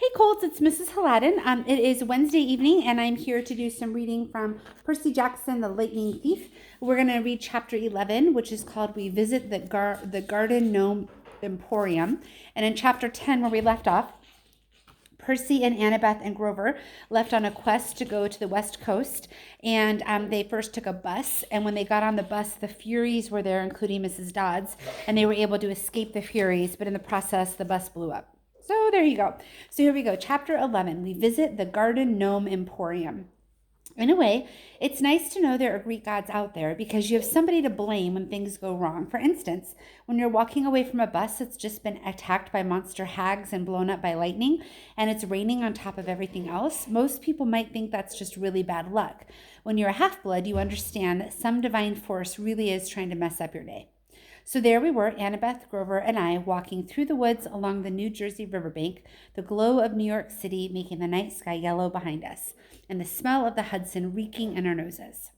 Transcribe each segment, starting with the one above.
Hey Colts, it's Mrs. Hladun. It is Wednesday evening, and I'm here to do some reading from Percy Jackson, The Lightning Thief. We're going to read chapter 11, which is called We Visit the Garden Gnome Emporium. And in chapter 10, where we left off, Percy and Annabeth and Grover left on a quest to go to the West Coast, and they first took a bus, and when they got on the bus, the Furies were there, including Mrs. Dodds, and they were able to escape the Furies, but in the process, the bus blew up. So there you go. So here we go. Chapter 11. We visit the Garden Gnome Emporium. In a way, it's nice to know there are Greek gods out there because you have somebody to blame when things go wrong. For instance, when you're walking away from a bus that's just been attacked by monster hags and blown up by lightning, and it's raining on top of everything else, most people might think that's just really bad luck. When you're a half-blood, you understand that some divine force really is trying to mess up your day. So there we were, Annabeth, Grover, and I, walking through the woods along the New Jersey riverbank, the glow of New York City making the night sky yellow behind us, and the smell of the Hudson reeking in our noses.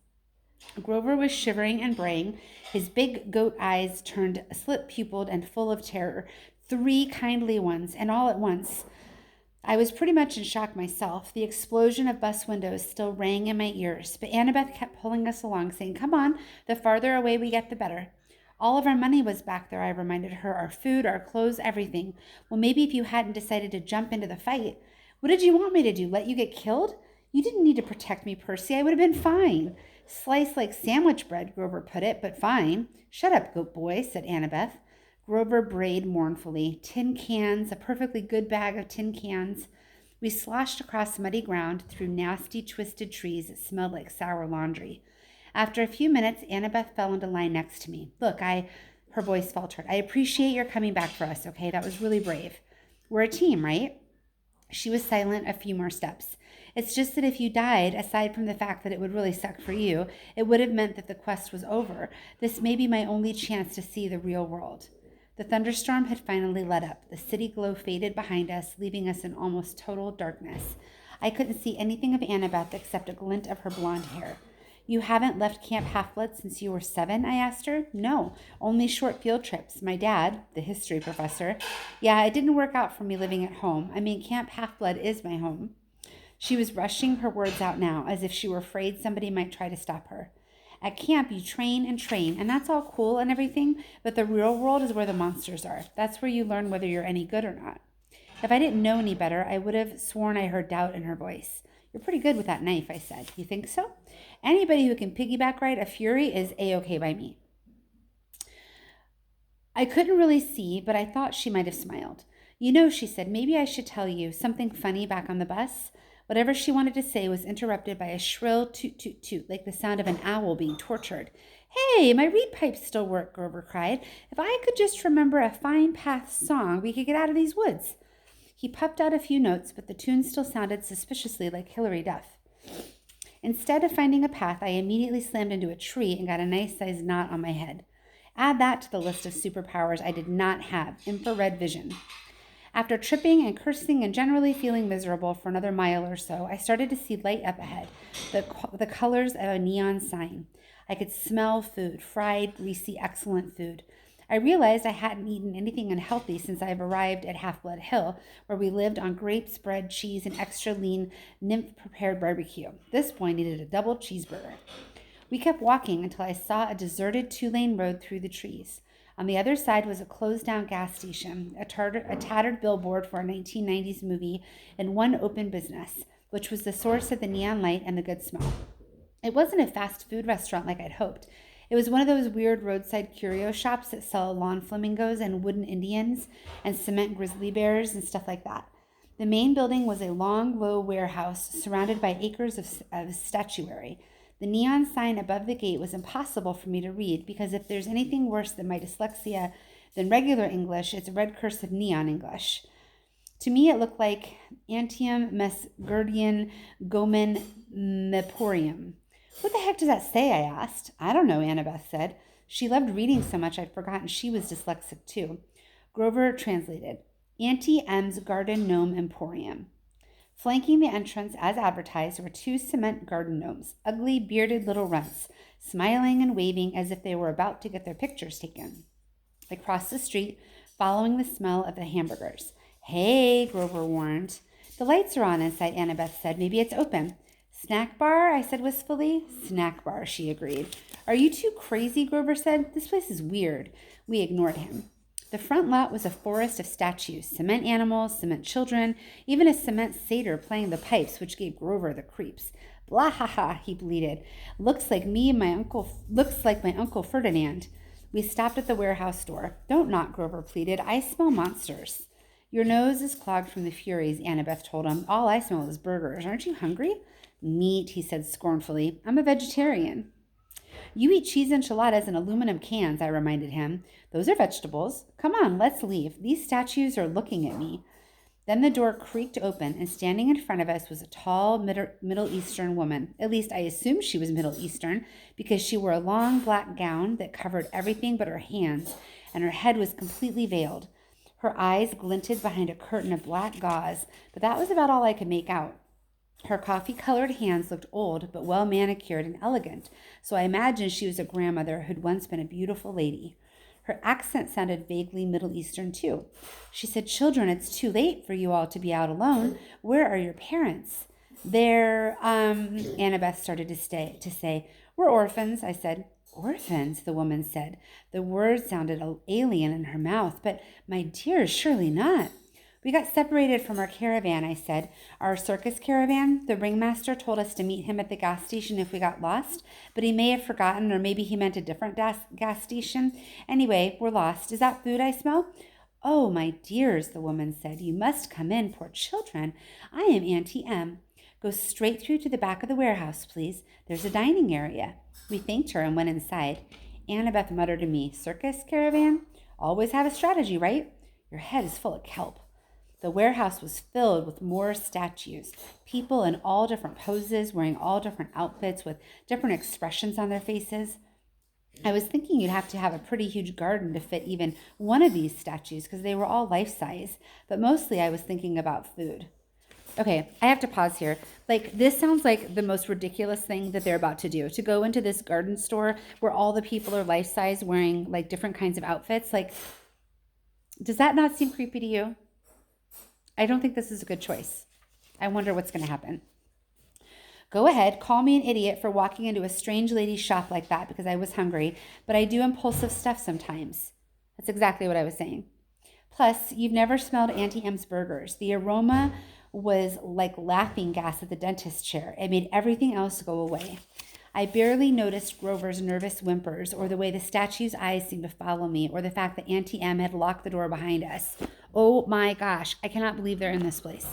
Grover was shivering and braying, his big goat eyes turned slit-pupiled and full of terror, 3 kindly ones, and all at once. I was pretty much in shock myself. The explosion of bus windows still rang in my ears, but Annabeth kept pulling us along, saying, "Come on, the farther away we get, the better." All of our money was back there, I reminded her. Our food, our clothes, everything. Well, maybe if you hadn't decided to jump into the fight. What did you want me to do? Let you get killed? You didn't need to protect me, Percy. I would have been fine. Sliced like sandwich bread, Grover put it, but fine. Shut up, goat boy, said Annabeth. Grover brayed mournfully. Tin cans, a perfectly good bag of tin cans. We sloshed across muddy ground through nasty, twisted trees that smelled like sour laundry. After a few minutes, Annabeth fell into line next to me. Look, her voice faltered. I appreciate your coming back for us, okay? That was really brave. We're a team, right? She was silent a few more steps. It's just that if you died, aside from the fact that it would really suck for you, it would have meant that the quest was over. This may be my only chance to see the real world. The thunderstorm had finally let up. The city glow faded behind us, leaving us in almost total darkness. I couldn't see anything of Annabeth except a glint of her blonde hair. You haven't left Camp Half-Blood since you were 7, I asked her. No, only short field trips. My dad, the history professor. Yeah, it didn't work out for me living at home. I mean, Camp Half-Blood is my home. She was rushing her words out now, as if she were afraid somebody might try to stop her. At camp, you train, and that's all cool and everything, but the real world is where the monsters are. That's where you learn whether you're any good or not. If I didn't know any better, I would have sworn I heard doubt in her voice. You're pretty good with that knife, I said. You think so? Anybody who can piggyback ride a Fury is A-okay by me. I couldn't really see, but I thought she might have smiled. You know, she said, maybe I should tell you something funny back on the bus. Whatever she wanted to say was interrupted by a shrill toot-toot-toot, like the sound of an owl being tortured. Hey, my reed pipes still work, Grover cried. If I could just remember a Fine Path song, we could get out of these woods. He puffed out a few notes, but the tune still sounded suspiciously like Hilary Duff. Instead of finding a path, I immediately slammed into a tree and got a nice-sized knot on my head. Add that to the list of superpowers I did not have, infrared vision. After tripping and cursing and generally feeling miserable for another mile or so, I started to see light up ahead, the colors of a neon sign. I could smell food, fried, greasy, excellent food. I realized I hadn't eaten anything unhealthy since I've arrived at Half-Blood Hill, where we lived on grapes, bread, cheese, and extra lean nymph-prepared barbecue. This boy needed a double cheeseburger. We kept walking until I saw a deserted 2-lane road through the trees. On the other side was a closed-down gas station, a tattered billboard for a 1990s movie, and one open business, which was the source of the neon light and the good smell. It wasn't a fast food restaurant like I'd hoped. It was one of those weird roadside curio shops that sell lawn flamingos and wooden Indians and cement grizzly bears and stuff like that. The main building was a long, low warehouse surrounded by acres of statuary. The neon sign above the gate was impossible for me to read because if there's anything worse than my dyslexia than regular English, it's red cursive neon English. To me, it looked like Antium Mesgurdian Gomen Meporium. What the heck does that say? I asked. I don't know, Annabeth said. She loved reading so much I'd forgotten she was dyslexic too. Grover translated. Auntie M's Garden Gnome Emporium. Flanking the entrance as advertised were 2 cement garden gnomes, ugly, bearded little runts, smiling and waving as if they were about to get their pictures taken. They crossed the street, following the smell of the hamburgers. Hey, Grover warned. The lights are on inside, Annabeth said. Maybe it's open. Snack bar, I said wistfully. Snack bar, she agreed. Are you too crazy, Grover said. This place is weird. We ignored him. The front lot was a forest of statues, cement animals, cement children, even a cement satyr playing the pipes, which gave Grover the creeps. Blah ha ha, he bleated. Looks like my Uncle Ferdinand. We stopped at the warehouse door. Don't knock, Grover pleaded. I smell monsters. Your nose is clogged from the Furies, Annabeth told him. All I smell is burgers. Aren't you hungry? Meat, he said scornfully. I'm a vegetarian. You eat cheese enchiladas in aluminum cans, I reminded him. Those are vegetables. Come on, let's leave. These statues are looking at me. Then the door creaked open, and standing in front of us was a tall Middle Eastern woman. At least I assumed she was Middle Eastern, because she wore a long black gown that covered everything but her hands, and her head was completely veiled. Her eyes glinted behind a curtain of black gauze, but that was about all I could make out. Her coffee-colored hands looked old, but well manicured and elegant, so I imagined she was a grandmother who'd once been a beautiful lady. Her accent sounded vaguely Middle Eastern, too. She said, Children, it's too late for you all to be out alone. Where are your parents? They're, Annabeth started to say. We're orphans, I said. Orphans, the woman said. The word sounded alien in her mouth, but my dear, surely not. We got separated from our caravan, I said. Our circus caravan. The ringmaster told us to meet him at the gas station if we got lost, but he may have forgotten, or maybe he meant a different gas station. Anyway, we're lost. Is that food I smell? Oh, my dears, the woman said. You must come in, poor children. I am Auntie M. Go straight through to the back of the warehouse, please. There's a dining area. We thanked her and went inside. Annabeth muttered to me, Circus caravan? Always have a strategy, right? Your head is full of kelp. The warehouse was filled with more statues, people in all different poses, wearing all different outfits with different expressions on their faces. I was thinking you'd have to have a pretty huge garden to fit even one of these statues because they were all life-size, but mostly I was thinking about food. Okay, I have to pause here. This sounds like the most ridiculous thing that they're about to do, to go into this garden store where all the people are life-size wearing different kinds of outfits. Does that not seem creepy to you? I don't think this is a good choice. I wonder what's going to happen. Go ahead, call me an idiot for walking into a strange lady's shop like that because I was hungry, but I do impulsive stuff sometimes. That's exactly what I was saying. Plus, you've never smelled Auntie M's burgers. The aroma was like laughing gas at the dentist's chair. It made everything else go away. I barely noticed Grover's nervous whimpers or the way the statue's eyes seemed to follow me or the fact that Auntie M had locked the door behind us. Oh my gosh, I cannot believe they're in this place.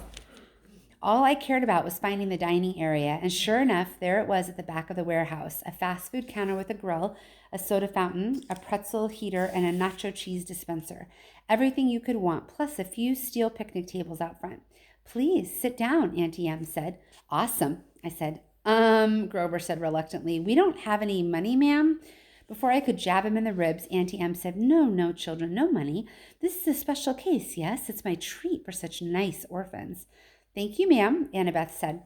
All I cared about was finding the dining area, and sure enough, there it was at the back of the warehouse, a fast food counter with a grill, a soda fountain, a pretzel heater, and a nacho cheese dispenser. Everything you could want, plus a few steel picnic tables out front. Please, sit down, Auntie M said. Awesome, I said. Grover said reluctantly. We don't have any money, ma'am. Before I could jab him in the ribs, Auntie M said, No, children, no money. This is a special case, yes? It's my treat for such nice orphans. Thank you, ma'am, Annabeth said.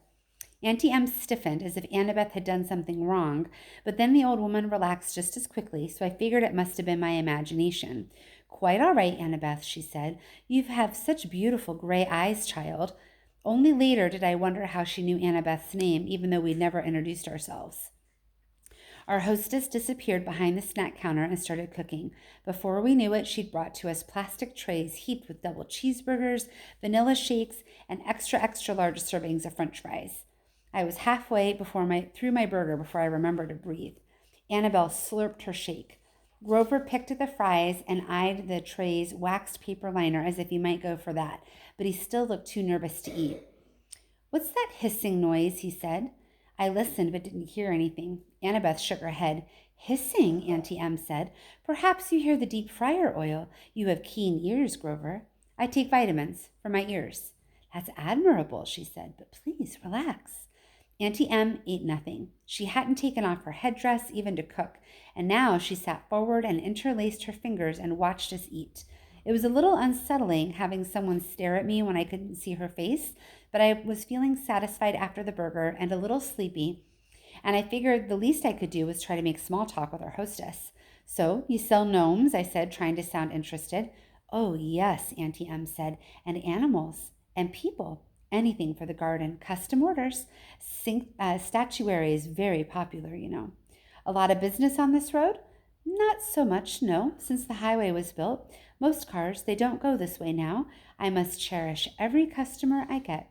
Auntie M stiffened as if Annabeth had done something wrong, but then the old woman relaxed just as quickly, so I figured it must have been my imagination. Quite all right, Annabeth, she said. You have such beautiful gray eyes, child. Only later did I wonder how she knew Annabeth's name, even though we'd never introduced ourselves. Our hostess disappeared behind the snack counter and started cooking. Before we knew it, she'd brought to us plastic trays heaped with double cheeseburgers, vanilla shakes, and extra large servings of French fries. I was halfway through my burger before I remembered to breathe. Annabelle slurped her shake. Grover picked at the fries and eyed the tray's waxed paper liner as if he might go for that, but he still looked too nervous to eat. What's that hissing noise? He said. I listened but didn't hear anything. Annabeth shook her head. Hissing, Auntie M said. Perhaps you hear the deep fryer oil. You have keen ears, Grover. I take vitamins for my ears. That's admirable, she said, but please relax. Auntie M ate nothing. She hadn't taken off her headdress even to cook, and now she sat forward and interlaced her fingers and watched us eat. It was a little unsettling having someone stare at me when I couldn't see her face, but I was feeling satisfied after the burger and a little sleepy, and I figured the least I could do was try to make small talk with our hostess. So, you sell gnomes, I said, trying to sound interested. Oh, yes, Auntie M said, and animals, and people, Anything for the garden. Custom orders. Statuary is very popular, you know. A lot of business on this road? Not so much, no. Since the highway was built, most cars, they don't go this way now. I must cherish every customer I get.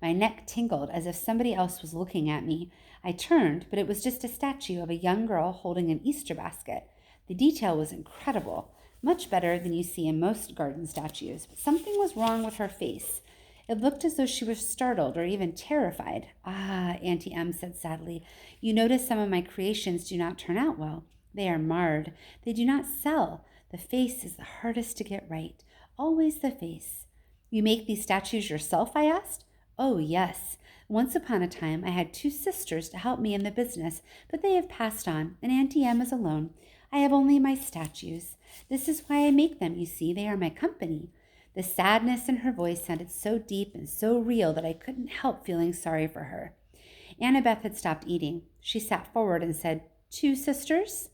My neck tingled as if somebody else was looking at me. I turned, but it was just a statue of a young girl holding an Easter basket. The detail was incredible, much better than you see in most garden statues, but something was wrong with her face. It looked as though she was startled or even terrified. Ah, Auntie Em said sadly, you notice some of my creations do not turn out well. They are marred. They do not sell. The face is the hardest to get right. Always the face. You make these statues yourself? I asked. Oh, yes. Once upon a time, I had 2 sisters to help me in the business, but they have passed on, and Auntie Em is alone. I have only my statues. This is why I make them, you see. They are my company. The sadness in her voice sounded so deep and so real that I couldn't help feeling sorry for her. Annabeth had stopped eating. She sat forward and said, 2 sisters?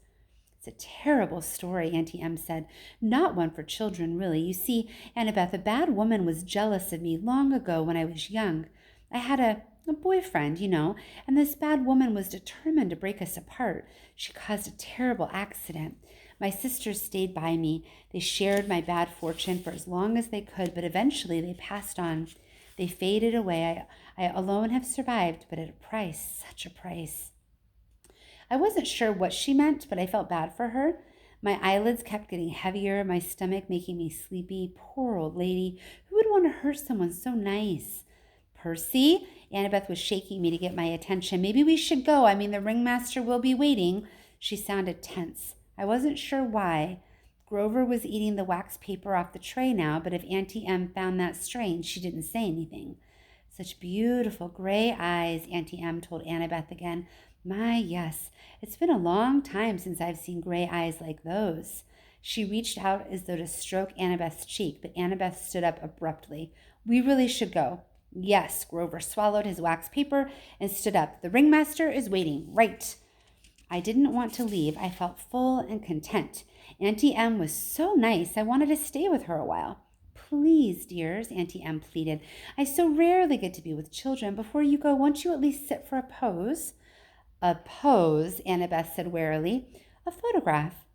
It's a terrible story, Auntie Em said. Not one for children, really. You see, Annabeth, a bad woman was jealous of me long ago when I was young. I had a boyfriend, you know, and this bad woman was determined to break us apart. She caused a terrible accident. My sisters stayed by me. They shared my bad fortune for as long as they could, but eventually they passed on. They faded away. I alone have survived, but at a price, such a price. I wasn't sure what she meant, but I felt bad for her. My eyelids kept getting heavier, my stomach making me sleepy. Poor old lady. Who would want to hurt someone so nice? Percy? Annabeth was shaking me to get my attention. Maybe we should go. I mean, the ringmaster will be waiting. She sounded tense. I wasn't sure why. Grover was eating the wax paper off the tray now, but if Auntie Em found that strange, she didn't say anything. Such beautiful gray eyes, Auntie Em told Annabeth again. My, yes, it's been a long time since I've seen gray eyes like those. She reached out as though to stroke Annabeth's cheek, but Annabeth stood up abruptly. We really should go. Yes, Grover swallowed his wax paper and stood up. The ringmaster is waiting. Right. I didn't want to leave. I felt full and content. Auntie Em was so nice. I wanted to stay with her a while. Please, dears, Auntie Em pleaded. I so rarely get to be with children. Before you go, won't you at least sit for a pose? A pose, Annabeth said warily. A photograph.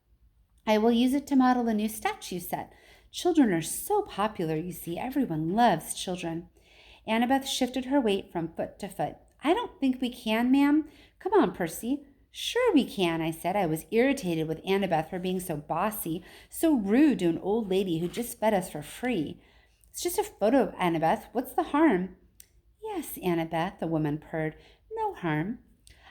I will use it to model a new statue set. Children are so popular, you see. Everyone loves children. Annabeth shifted her weight from foot to foot. I don't think we can, ma'am. Come on, Percy. Sure we can, I said. I was irritated with Annabeth for being so bossy, so rude to an old lady who just fed us for free. It's just a photo, Annabeth. What's the harm? Yes, Annabeth, the woman purred. No harm.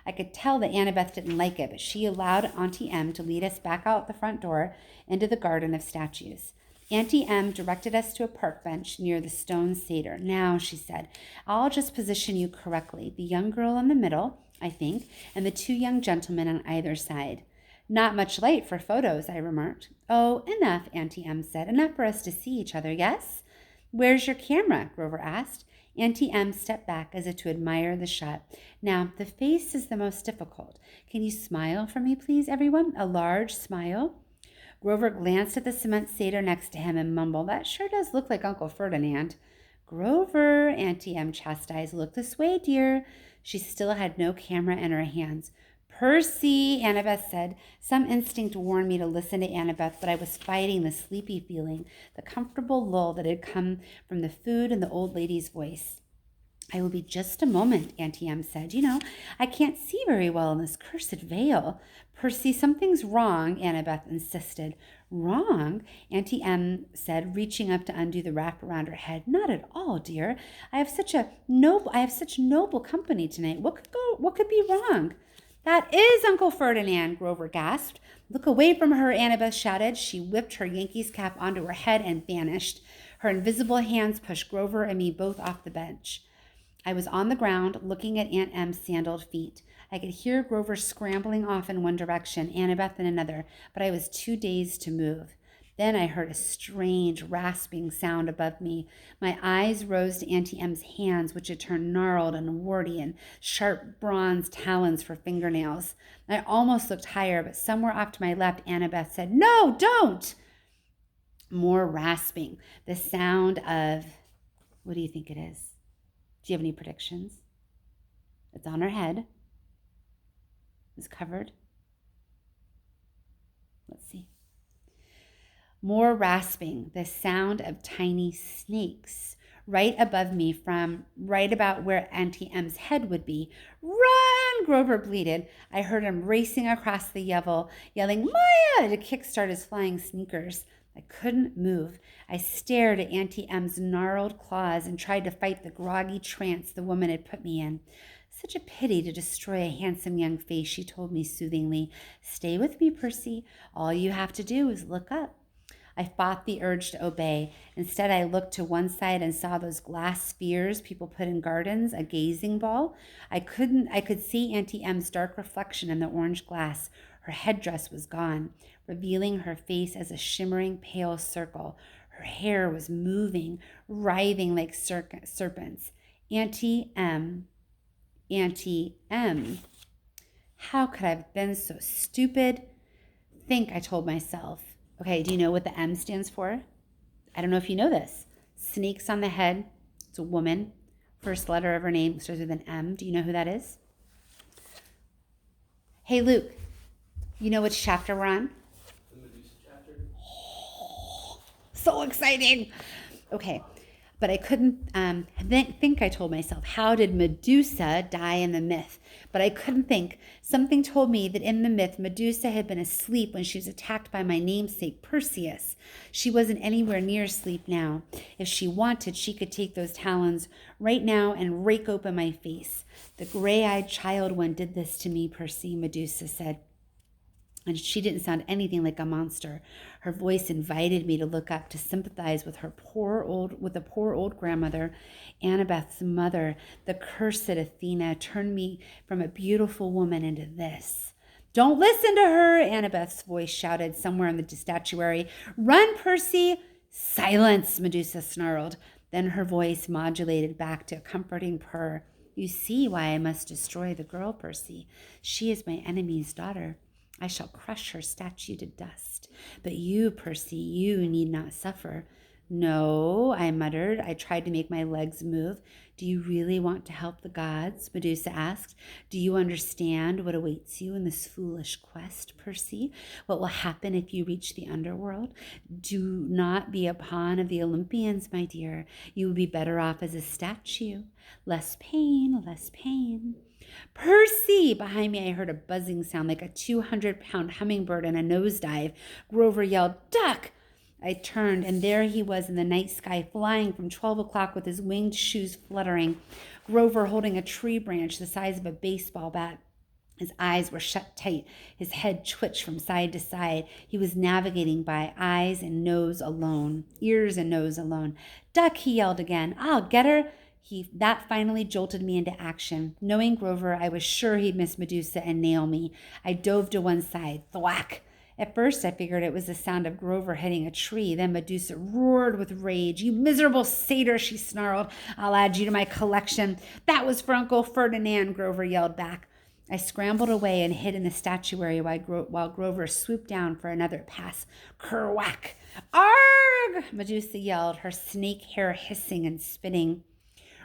I could tell that Annabeth didn't like it, but she allowed Auntie Em to lead us back out the front door into the garden of statues. Auntie Em directed us to a park bench near the stone satyr. Now, she said, I'll just position you correctly. The young girl in the middle, I think, and the 2 young gentlemen on either side. Not much light for photos, I remarked. Oh, enough, Auntie Em said. Enough for us to see each other, yes? Where's your camera? Grover asked. Auntie Em stepped back as if to admire the shot. Now, the face is the most difficult. Can you smile for me, please, everyone? A large smile. Grover glanced at the cement satyr next to him and mumbled, That sure does look like Uncle Ferdinand. Grover, Auntie Em chastised, look this way, dear. She still had no camera in her hands. Percy, Annabeth said. Some instinct warned me to listen to Annabeth, but I was fighting the sleepy feeling, the comfortable lull that had come from the food and the old lady's voice. I will be just a moment, Auntie Em said. You know, I can't see very well in this cursed veil. Percy, something's wrong, Annabeth insisted. Wrong? Auntie Em said, reaching up to undo the wrap around her head. Not at all, dear. I have such noble company tonight. What could be wrong? That is Uncle Ferdinand, Grover gasped. Look away from her, Annabeth shouted. She whipped her Yankees cap onto her head and vanished. Her invisible hands pushed Grover and me both off the bench. I was on the ground, looking at Aunt Em's sandaled feet. I could hear Grover scrambling off in one direction, Annabeth in another, but I was too dazed to move. Then I heard a strange, rasping sound above me. My eyes rose to Auntie Em's hands, which had turned gnarled and warty, and sharp bronze talons for fingernails. I almost looked higher, but somewhere off to my left, Annabeth said, No, don't! More rasping, the sound of What do you think it is? Do you have any predictions? It's on her head. It's covered. Let's see. More rasping, the sound of tiny snakes right above me from right about where Auntie M's head would be. Run, Grover bleated. I heard him racing across the Yevel, yelling, Maya, to kickstart his flying sneakers. I couldn't move. I stared at Auntie M's gnarled claws and tried to fight the groggy trance the woman had put me in. Such a pity to destroy a handsome young face, she told me soothingly. Stay with me, Percy. All you have to do is look up. I fought the urge to obey. Instead, I looked to one side and saw those glass spheres people put in gardens, a gazing ball. I could see Auntie M's dark reflection in the orange glass. Her headdress was gone, revealing her face as a shimmering pale circle. Her hair was moving, writhing like serpents. Auntie M. Auntie M. How could I have been so stupid? Think, I told myself. Okay, do you know what the M stands for? I don't know if you know this. Snakes on the head. It's a woman. First letter of her name starts with an M. Do you know who that is? Hey, Luke, you know which chapter we're on? The Medusa chapter. Oh, so exciting. Okay, but I couldn't think, I told myself. How did Medusa die in the myth? But I couldn't think. Something told me that in the myth, Medusa had been asleep when she was attacked by my namesake, Perseus. She wasn't anywhere near asleep now. If she wanted, she could take those talons right now and rake open my face. The gray-eyed child one did this to me, Percy, Medusa said. And she didn't sound anything like a monster. Her voice invited me to look up, to sympathize with the poor old grandmother, Annabeth's mother. The cursed Athena turned me from a beautiful woman into this. Don't listen to her, Annabeth's voice shouted somewhere in the statuary. Run, Percy! Silence, Medusa snarled. Then her voice modulated back to a comforting purr. You see why I must destroy the girl, Percy. She is my enemy's daughter. I shall crush her statue to dust. But you, Percy, you need not suffer. No, I muttered. I tried to make my legs move. Do you really want to help the gods? Medusa asked. Do you understand what awaits you in this foolish quest, Percy? What will happen if you reach the underworld? Do not be a pawn of the Olympians, my dear. You will be better off as a statue. Less pain, less pain. Percy! Behind me, I heard a buzzing sound like a 200-pound hummingbird in a nosedive. Grover yelled, Duck! I turned, and there he was in the night sky, flying from 12 o'clock with his winged shoes fluttering. Grover holding a tree branch the size of a baseball bat. His eyes were shut tight. His head twitched from side to side. He was navigating by ears and nose alone. Duck, he yelled again. I'll get her. That finally jolted me into action. Knowing Grover, I was sure he'd miss Medusa and nail me. I dove to one side. Thwack! At first, I figured it was the sound of Grover hitting a tree. Then Medusa roared with rage. You miserable satyr, she snarled. I'll add you to my collection. That was for Uncle Ferdinand, Grover yelled back. I scrambled away and hid in the statuary while Grover swooped down for another pass. Kerwhack! Arg! Medusa yelled, her snake hair hissing and spinning.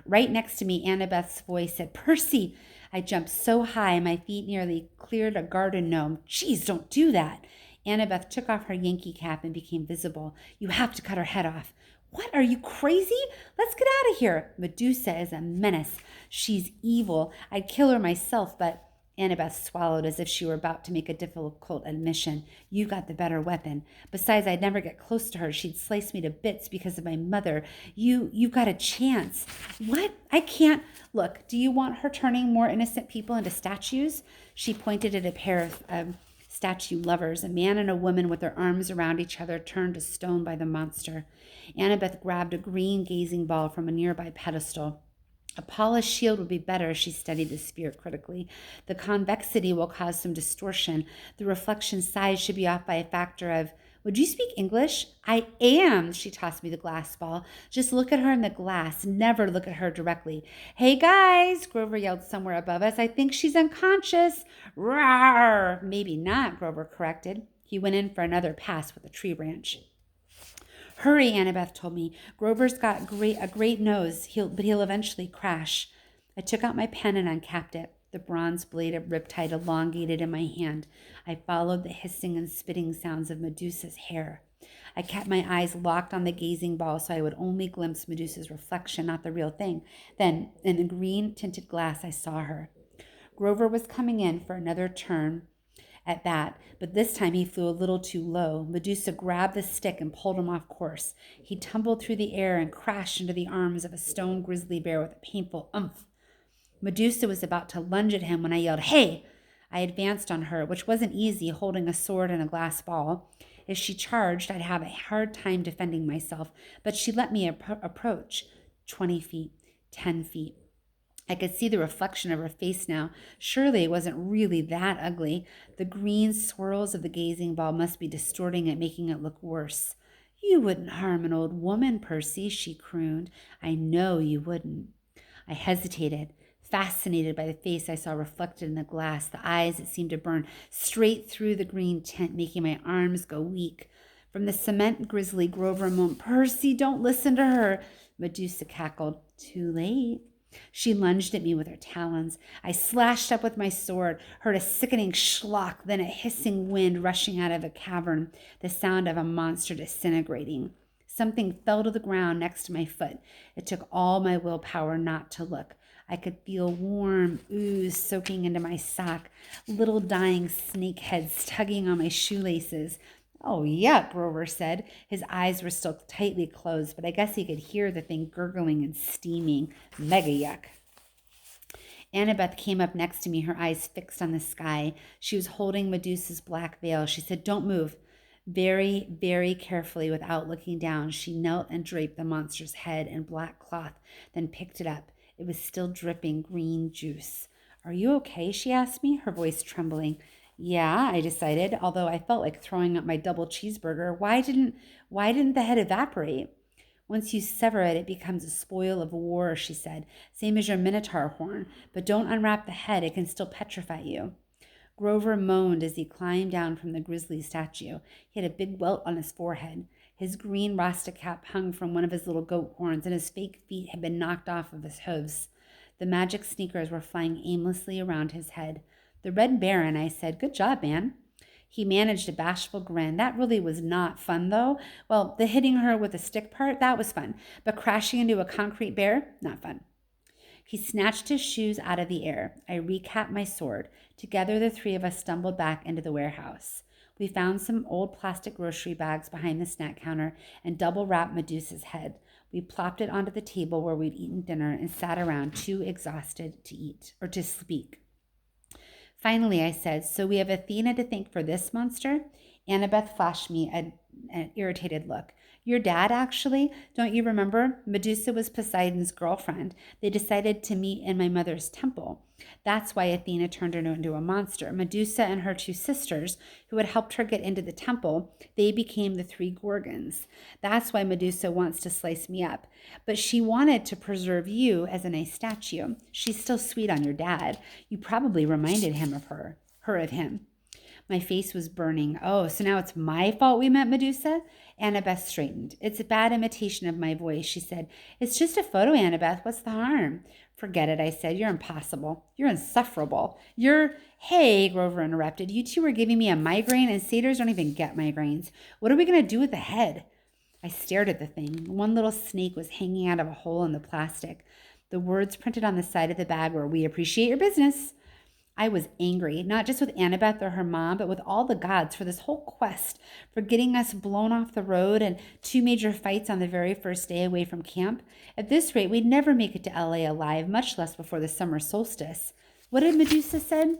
Right next to me, Annabeth's voice said, Percy! I jumped so high my feet nearly cleared a garden gnome. Geez, don't do that. Annabeth took off her Yankee cap and became visible. You have to cut her head off. What? Are you crazy? Let's get out of here. Medusa is a menace. She's evil. I'd kill her myself, but Annabeth swallowed as if she were about to make a difficult admission. You got the better weapon. Besides, I'd never get close to her. She'd slice me to bits because of my mother. You got a chance. What? I can't. Look, do you want her turning more innocent people into statues? She pointed at a pair of statue lovers, a man and a woman with their arms around each other, turned to stone by the monster. Annabeth grabbed a green gazing ball from a nearby pedestal. A polished shield would be better, she studied the sphere critically. The convexity will cause some distortion. The reflection size should be off by a factor of, would you speak English? I am, she tossed me the glass ball. Just look at her in the glass. Never look at her directly. Hey guys, Grover yelled somewhere above us. I think she's unconscious. Rawr! Maybe not, Grover corrected. He went in for another pass with a tree branch. Hurry, Annabeth told me. Grover's got a great nose, but he'll eventually crash. I took out my pen and uncapped it. The bronze blade of riptide elongated in my hand. I followed the hissing and spitting sounds of Medusa's hair. I kept my eyes locked on the gazing ball so I would only glimpse Medusa's reflection, not the real thing. Then, in the green-tinted glass, I saw her. Grover was coming in for another turn at that, but this time he flew a little too low. Medusa grabbed the stick and pulled him off course. He tumbled through the air and crashed into the arms of a stone grizzly bear with a painful umph. Medusa was about to lunge at him when I yelled, "Hey!" I advanced on her, which wasn't easy, holding a sword and a glass ball. If she charged, I'd have a hard time defending myself, but she let me approach. 20 feet, 10 feet. I could see the reflection of her face now. Surely it wasn't really that ugly. The green swirls of the gazing ball must be distorting it, making it look worse. "You wouldn't harm an old woman, Percy," she crooned. "I know you wouldn't." I hesitated, fascinated by the face I saw reflected in the glass, the eyes that seemed to burn straight through the green tint, making my arms go weak. From the cement grizzly, Grover moaned, "Percy, don't listen to her." Medusa cackled. "Too late." She lunged at me with her talons. I slashed up with my sword, heard a sickening schlock, then a hissing wind rushing out of a cavern, the sound of a monster disintegrating. Something fell to the ground next to my foot. It took all my willpower not to look. I could feel warm ooze soaking into my sock, little dying snake heads tugging on my shoelaces. "Oh, yuck," Grover said. His eyes were still tightly closed, but I guess he could hear the thing gurgling and steaming. Mega yuck. Annabeth came up next to me, her eyes fixed on the sky. She was holding Medusa's black veil. She said, "Don't move." Very, very carefully, without looking down, she knelt and draped the monster's head in black cloth, then picked it up. It was still dripping green juice. "Are you okay?" she asked me, her voice trembling. "Yeah," I decided, although I felt like throwing up my double cheeseburger. Why didn't the head evaporate? "Once you sever it, it becomes a spoil of war," she said. "Same as your minotaur horn. But don't unwrap the head. It can still petrify you." Grover moaned as he climbed down from the grizzly statue. He had a big welt on his forehead. His green rasta cap hung from one of his little goat horns, and his fake feet had been knocked off of his hooves. The magic sneakers were flying aimlessly around his head. "The Red Baron," I said. "Good job, man." He managed a bashful grin. "That really was not fun, though. Well, the hitting her with a stick part, that was fun. But crashing into a concrete bear, not fun." He snatched his shoes out of the air. I recapped my sword. Together, the three of us stumbled back into the warehouse. We found some old plastic grocery bags behind the snack counter and double-wrapped Medusa's head. We plopped it onto the table where we'd eaten dinner and sat around, too exhausted to eat or to speak. Finally, I said, "So we have Athena to thank for this monster?" Annabeth flashed me an irritated look. "Your dad, actually. Don't you remember? Medusa was Poseidon's girlfriend. They decided to meet in my mother's temple. That's why Athena turned her into a monster. Medusa and her two sisters, who had helped her get into the temple, they became the three Gorgons. That's why Medusa wants to slice me up. But she wanted to preserve you as a nice statue. She's still sweet on your dad. You probably reminded him of her of him." My face was burning. "Oh, so now it's my fault we met Medusa?" Annabeth straightened. "It's a bad imitation of my voice," she said. "It's just a photo, Annabeth. What's the harm?" "Forget it," I said. "You're impossible. You're insufferable. Hey," Grover interrupted. "You two are giving me a migraine, and satyrs don't even get migraines. What are we going to do with the head?" I stared at the thing. One little snake was hanging out of a hole in the plastic. The words printed on the side of the bag were, "We appreciate your business." I was angry, not just with Annabeth or her mom, but with all the gods for this whole quest, for getting us blown off the road and 2 major fights on the very first day away from camp. At this rate, we'd never make it to LA alive, much less before the summer solstice. What did Medusa say?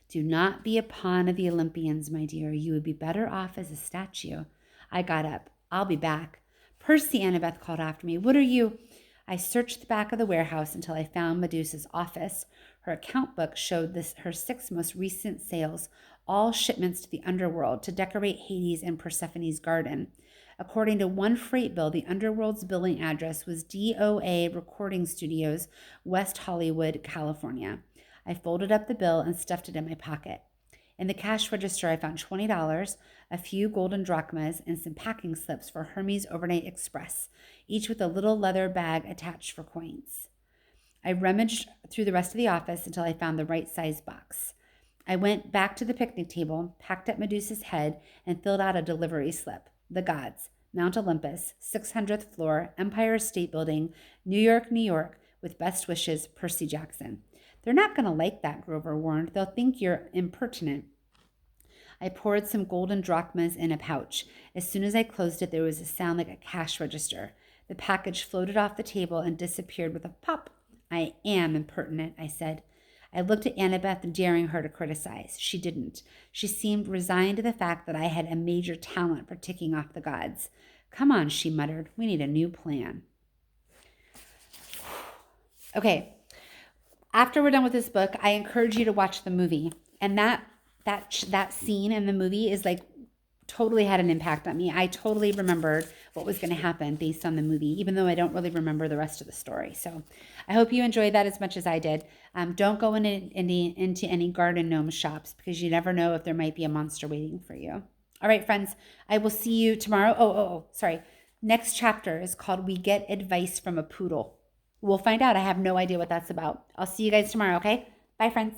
"Do not be a pawn of the Olympians, my dear. You would be better off as a statue." I got up. "I'll be back." "Percy," Annabeth called after me. "What are you—" I searched the back of the warehouse until I found Medusa's office. Her account book showed her 6 most recent sales, all shipments to the underworld to decorate Hades and Persephone's garden. According to one freight bill, the underworld's billing address was DOA Recording Studios, West Hollywood, California. I folded up the bill and stuffed it in my pocket. In the cash register, I found $20, a few golden drachmas, and some packing slips for Hermes Overnight Express, each with a little leather bag attached for coins. I rummaged through the rest of the office until I found the right size box. I went back to the picnic table, packed up Medusa's head, and filled out a delivery slip. The gods, Mount Olympus, 600th floor, Empire State Building, New York, New York, with best wishes, Percy Jackson. They're not going to like that, Grover warned. They'll think you're impertinent. I poured some golden drachmas in a pouch. As soon as I closed it, there was a sound like a cash register. The package floated off the table and disappeared with a pop. I am impertinent, I said. I looked at Annabeth, daring her to criticize. She didn't. She seemed resigned to the fact that I had a major talent for ticking off the gods. Come on, she muttered. We need a new plan. Okay, after we're done with this book, I encourage you to watch the movie. And that scene in the movie is like totally had an impact on me. I totally remembered what was going to happen based on the movie, even though I don't really remember the rest of the story. So I hope you enjoyed that as much as I did. Don't go into any garden gnome shops because you never know if there might be a monster waiting for you. All right, friends, I will see you tomorrow. Sorry. Next chapter is called We Get Advice from a Poodle. We'll find out. I have no idea what that's about. I'll see you guys tomorrow, okay? Bye, friends.